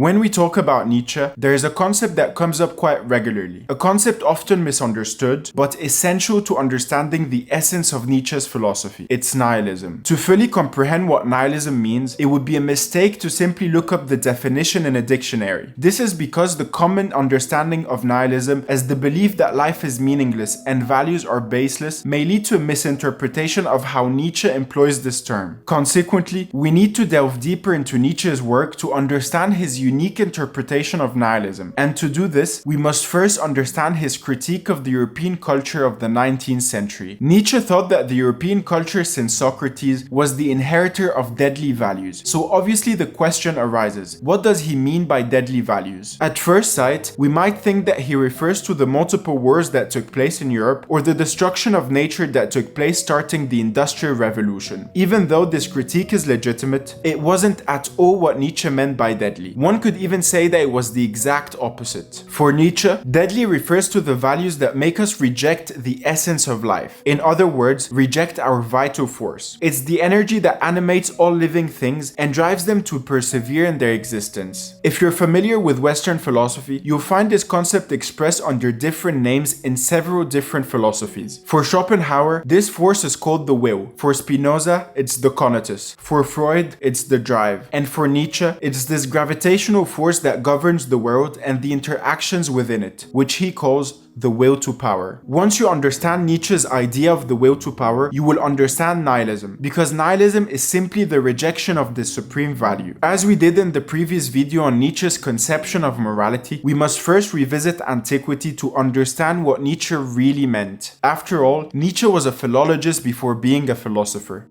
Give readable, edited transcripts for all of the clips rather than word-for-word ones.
When we talk about Nietzsche, there is a concept that comes up quite regularly. A concept often misunderstood, but essential to understanding the essence of Nietzsche's philosophy. It's nihilism. To fully comprehend what nihilism means, it would be a mistake to simply look up the definition in a dictionary. This is because the common understanding of nihilism as the belief that life is meaningless and values are baseless may lead to a misinterpretation of how Nietzsche employs this term. Consequently, we need to delve deeper into Nietzsche's work to understand his unique interpretation of nihilism. And to do this, we must first understand his critique of the European culture of the 19th century. Nietzsche thought that the European culture since Socrates was the inheritor of deadly values. So obviously the question arises, what does he mean by deadly values? At first sight, we might think that he refers to the multiple wars that took place in Europe or the destruction of nature that took place starting the Industrial Revolution. Even though this critique is legitimate, it wasn't at all what Nietzsche meant by deadly. One could even say that it was the exact opposite. For Nietzsche, deadly refers to the values that make us reject the essence of life. In other words, reject our vital force. It's the energy that animates all living things and drives them to persevere in their existence. If you're familiar with Western philosophy, you'll find this concept expressed under different names in several different philosophies. For Schopenhauer, this force is called the will. For Spinoza, it's the conatus. For Freud, it's the drive. And for Nietzsche, it's this gravitational force that governs the world and the interactions within it, which he calls the will to power. Once you understand Nietzsche's idea of the will to power, you will understand nihilism, because nihilism is simply the rejection of this supreme value. As we did in the previous video on Nietzsche's conception of morality, we must first revisit antiquity to understand what Nietzsche really meant. After all, Nietzsche was a philologist before being a philosopher.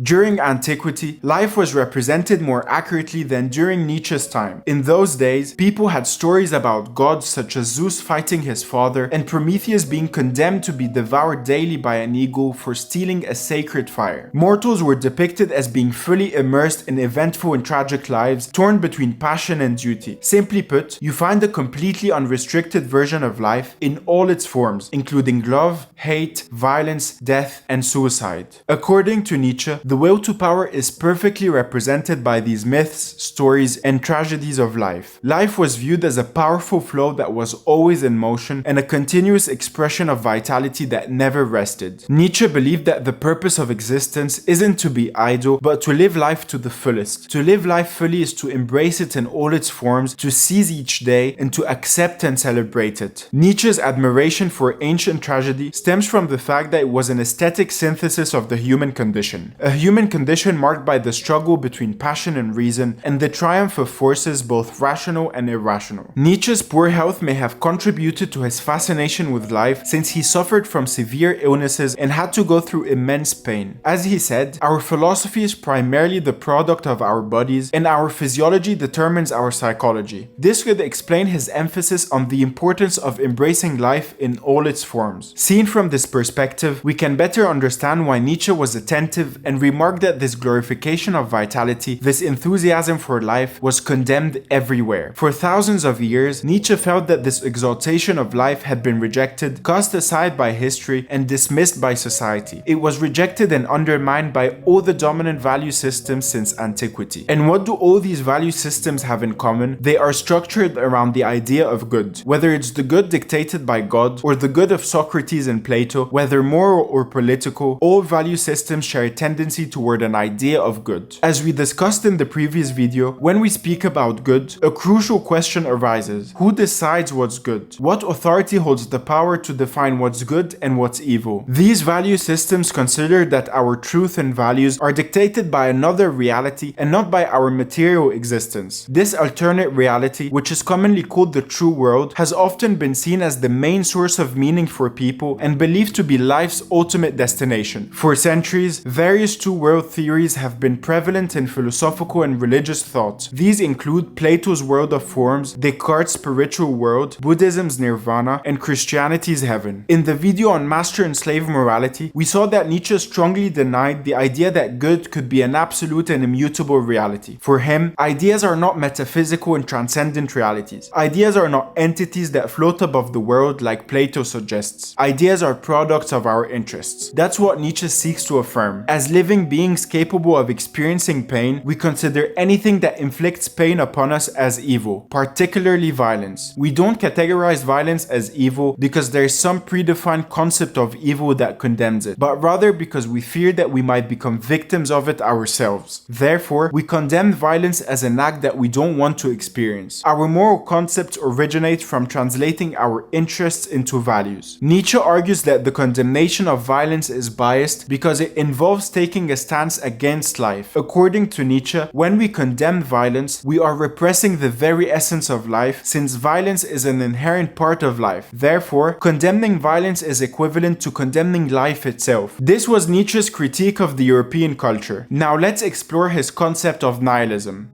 During antiquity, life was represented more accurately than during Nietzsche's time. In those days, people had stories about gods such as Zeus fighting his father and Prometheus being condemned to be devoured daily by an eagle for stealing a sacred fire. Mortals were depicted as being fully immersed in eventful and tragic lives, torn between passion and duty. Simply put, you find a completely unrestricted version of life in all its forms, including love, hate, violence, death, and suicide. According to Nietzsche, the will to power is perfectly represented by these myths, stories, and tragedies of life. Life was viewed as a powerful flow that was always in motion and a continuous expression of vitality that never rested. Nietzsche believed that the purpose of existence isn't to be idle, but to live life to the fullest. To live life fully is to embrace it in all its forms, to seize each day, and to accept and celebrate it. Nietzsche's admiration for ancient tragedy stems from the fact that it was an aesthetic synthesis of the human condition. A human condition marked by the struggle between passion and reason and the triumph of forces both rational and irrational. Nietzsche's poor health may have contributed to his fascination with life since he suffered from severe illnesses and had to go through immense pain. As he said, our philosophy is primarily the product of our bodies and our physiology determines our psychology. This could explain his emphasis on the importance of embracing life in all its forms. Seen from this perspective, we can better understand why Nietzsche was attentive and remarked that this glorification of vitality, this enthusiasm for life, was condemned everywhere. For thousands of years, Nietzsche felt that this exaltation of life had been rejected, cast aside by history, and dismissed by society. It was rejected and undermined by all the dominant value systems since antiquity. And what do all these value systems have in common? They are structured around the idea of good. Whether it's the good dictated by God or the good of Socrates and Plato, whether moral or political, all value systems share a tendency toward an idea of good. As we discussed in the previous video, when we speak about good, a crucial question arises. Who decides what's good? What authority holds the power to define what's good and what's evil? These value systems consider that our truth and values are dictated by another reality and not by our material existence. This alternate reality, which is commonly called the true world, has often been seen as the main source of meaning for people and believed to be life's ultimate destination. For centuries, various two-world theories have been prevalent in philosophical and religious thought. These include Plato's world of forms, Descartes' spiritual world, Buddhism's nirvana, and Christianity's heaven. In the video on master and slave morality, we saw that Nietzsche strongly denied the idea that good could be an absolute and immutable reality. For him, ideas are not metaphysical and transcendent realities. Ideas are not entities that float above the world like Plato suggests. Ideas are products of our interests. That's what Nietzsche seeks to affirm. As living living beings capable of experiencing pain, we consider anything that inflicts pain upon us as evil, particularly violence. We don't categorize violence as evil because there is some predefined concept of evil that condemns it, but rather because we fear that we might become victims of it ourselves. Therefore, we condemn violence as an act that we don't want to experience. Our moral concepts originate from translating our interests into values. Nietzsche argues that the condemnation of violence is biased because it involves taking a stance against life. According to Nietzsche, when we condemn violence, we are repressing the very essence of life, since violence is an inherent part of life. Therefore, condemning violence is equivalent to condemning life itself. This was Nietzsche's critique of the European culture. Now let's explore his concept of nihilism.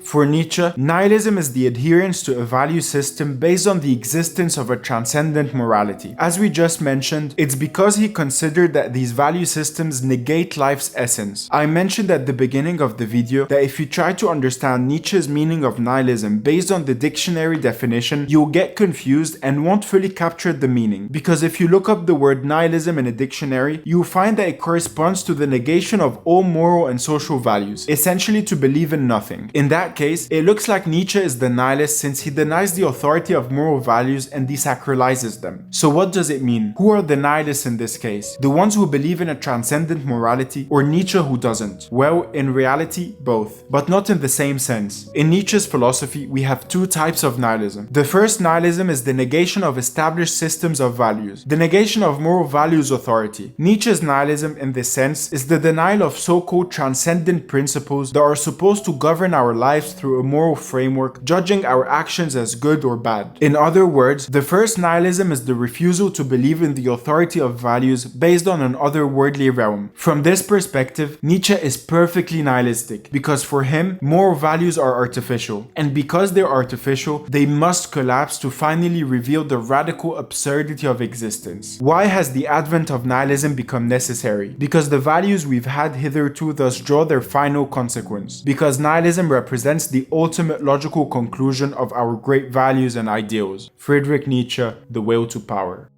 For Nietzsche, nihilism is the adherence to a value system based on the existence of a transcendent morality. As we just mentioned, it's because he considered that these value systems negate life's essence. I mentioned at the beginning of the video that if you try to understand Nietzsche's meaning of nihilism based on the dictionary definition, you'll get confused and won't fully capture the meaning. Because if you look up the word nihilism in a dictionary, you'll find that it corresponds to the negation of all moral and social values, essentially to believe in nothing. In that case, it looks like Nietzsche is the nihilist since he denies the authority of moral values and desacralizes them. So what does it mean? Who are the nihilists in this case? The ones who believe in a transcendent morality, or Nietzsche who doesn't? Well, in reality, both, but not in the same sense. In Nietzsche's philosophy, we have two types of nihilism. The first nihilism is the negation of established systems of values, the negation of moral values authority. Nietzsche's nihilism in this sense is the denial of so-called transcendent principles that are supposed to govern our lives through a moral framework, judging our actions as good or bad. In other words, the first nihilism is the refusal to believe in the authority of values based on an otherworldly realm. From this perspective, Nietzsche is perfectly nihilistic, because for him, moral values are artificial, and because they're artificial, they must collapse to finally reveal the radical absurdity of existence. Why has the advent of nihilism become necessary? Because the values we've had hitherto thus draw their final consequence. Because nihilism represents the ultimate logical conclusion of our great values and ideals. Friedrich Nietzsche, The Will to Power.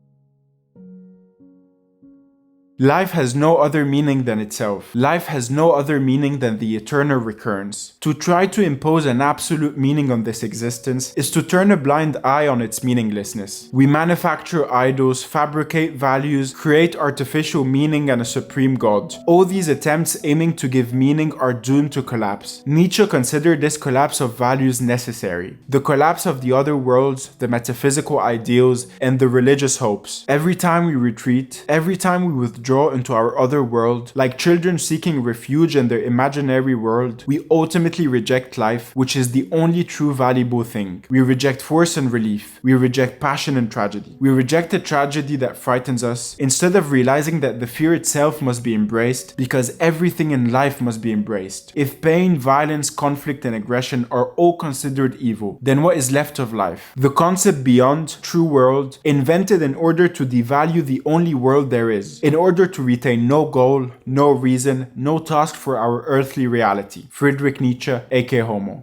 Life has no other meaning than itself. Life has no other meaning than the eternal recurrence. To try to impose an absolute meaning on this existence is to turn a blind eye on its meaninglessness. We manufacture idols, fabricate values, create artificial meaning and a supreme god. All these attempts aiming to give meaning are doomed to collapse. Nietzsche considered this collapse of values necessary. The collapse of the other worlds, the metaphysical ideals, and the religious hopes. Every time we retreat, every time we withdraw into our other world, like children seeking refuge in their imaginary world, we ultimately reject life, which is the only true valuable thing. We reject force and relief. We reject passion and tragedy. We reject a tragedy that frightens us, instead of realizing that the fear itself must be embraced, because everything in life must be embraced. If pain, violence, conflict, and aggression are all considered evil, then what is left of life? The concept beyond, true world, invented in order to devalue the only world there is, in order to retain no goal, no reason, no task for our earthly reality. Friedrich Nietzsche, aka Homo.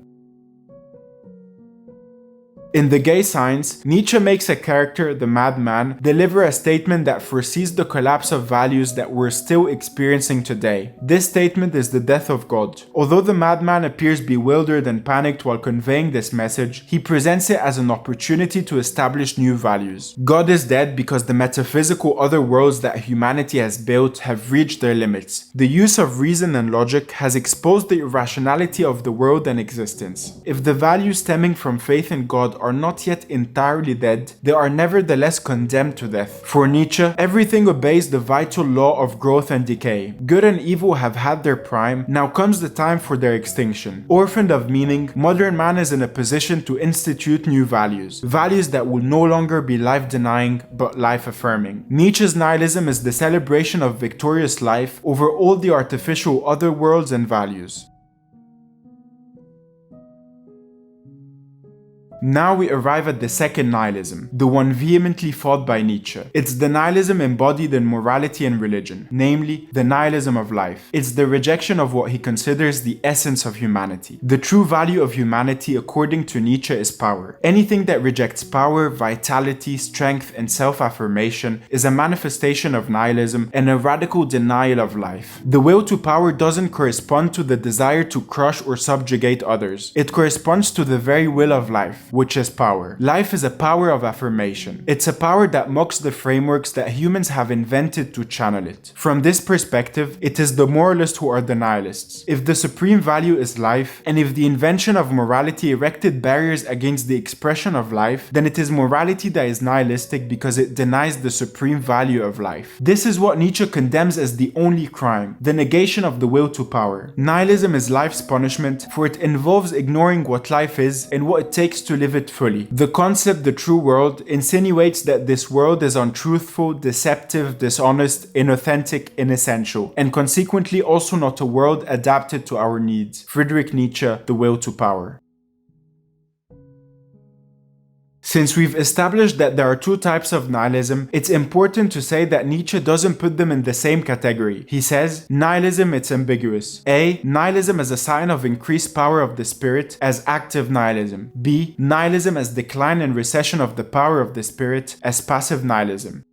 In The Gay Science, Nietzsche makes a character, the madman, deliver a statement that foresees the collapse of values that we're still experiencing today. This statement is the death of God. Although the madman appears bewildered and panicked while conveying this message, he presents it as an opportunity to establish new values. God is dead because the metaphysical other worlds that humanity has built have reached their limits. The use of reason and logic has exposed the irrationality of the world and existence. If the values stemming from faith in God are not yet entirely dead, they are nevertheless condemned to death. For Nietzsche, everything obeys the vital law of growth and decay. Good and evil have had their prime, now comes the time for their extinction. Orphaned of meaning, modern man is in a position to institute new values. Values that will no longer be life-denying, but life-affirming. Nietzsche's nihilism is the celebration of victorious life over all the artificial other worlds and values. Now we arrive at the second nihilism, the one vehemently fought by Nietzsche. It's the nihilism embodied in morality and religion, namely, the nihilism of life. It's the rejection of what he considers the essence of humanity. The true value of humanity, according to Nietzsche, is power. Anything that rejects power, vitality, strength, and self-affirmation is a manifestation of nihilism and a radical denial of life. The will to power doesn't correspond to the desire to crush or subjugate others. It corresponds to the very will of life, which is power. Life is a power of affirmation. It's a power that mocks the frameworks that humans have invented to channel it. From this perspective, it is the moralists who are the nihilists. If the supreme value is life, and if the invention of morality erected barriers against the expression of life, then it is morality that is nihilistic because it denies the supreme value of life. This is what Nietzsche condemns as the only crime, the negation of the will to power. Nihilism is life's punishment, for it involves ignoring what life is and what it takes to live it fully. The concept the true world insinuates that this world is untruthful, deceptive, dishonest, inauthentic, inessential, and consequently also not a world adapted to our needs. Friedrich Nietzsche, The Will to Power. Since we've established that there are two types of nihilism, it's important to say that Nietzsche doesn't put them in the same category. He says, nihilism, it's ambiguous. A. Nihilism as a sign of increased power of the spirit, as active nihilism. B. Nihilism as decline and recession of the power of the spirit, as passive nihilism.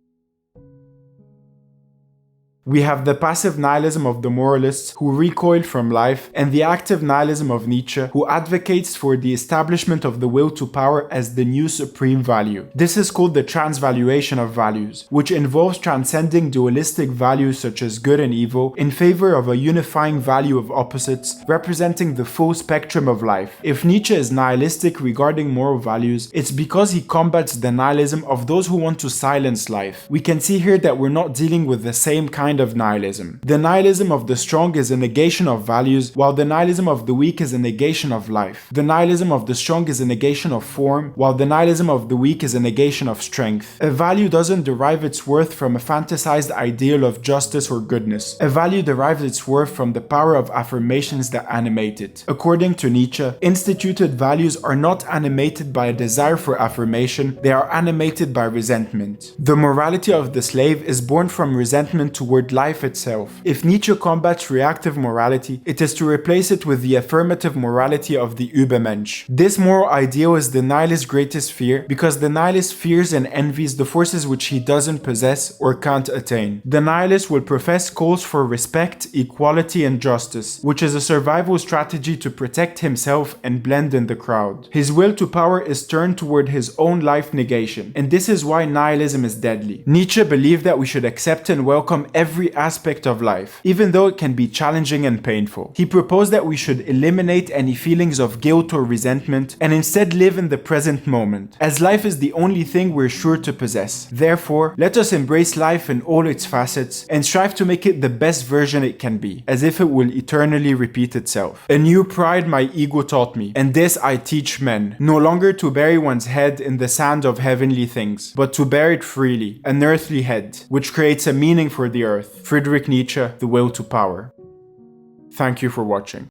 We have the passive nihilism of the moralists who recoil from life, and the active nihilism of Nietzsche who advocates for the establishment of the will to power as the new supreme value. This is called the transvaluation of values, which involves transcending dualistic values such as good and evil in favor of a unifying value of opposites representing the full spectrum of life. If Nietzsche is nihilistic regarding moral values, it's because he combats the nihilism of those who want to silence life. We can see here that we're not dealing with the same kind of nihilism. The nihilism of the strong is a negation of values, while the nihilism of the weak is a negation of life. The nihilism of the strong is a negation of form, while the nihilism of the weak is a negation of strength. A value doesn't derive its worth from a fantasized ideal of justice or goodness. A value derives its worth from the power of affirmations that animate it. According to Nietzsche, instituted values are not animated by a desire for affirmation, they are animated by resentment. The morality of the slave is born from resentment toward life itself. If Nietzsche combats reactive morality, it is to replace it with the affirmative morality of the Übermensch. This moral ideal is the nihilist's greatest fear because the nihilist fears and envies the forces which he doesn't possess or can't attain. The nihilist will profess calls for respect, equality, and justice, which is a survival strategy to protect himself and blend in the crowd. His will to power is turned toward his own life negation, and this is why nihilism is deadly. Nietzsche believed that we should accept and welcome every aspect of life, even though it can be challenging and painful. He proposed that we should eliminate any feelings of guilt or resentment and instead live in the present moment, as life is the only thing we're sure to possess. Therefore, let us embrace life in all its facets and strive to make it the best version it can be, as if it will eternally repeat itself. A new pride my ego taught me, and this I teach men, no longer to bury one's head in the sand of heavenly things, but to bear it freely, an earthly head, which creates a meaning for the earth. Friedrich Nietzsche, The Will to Power. Thank you for watching.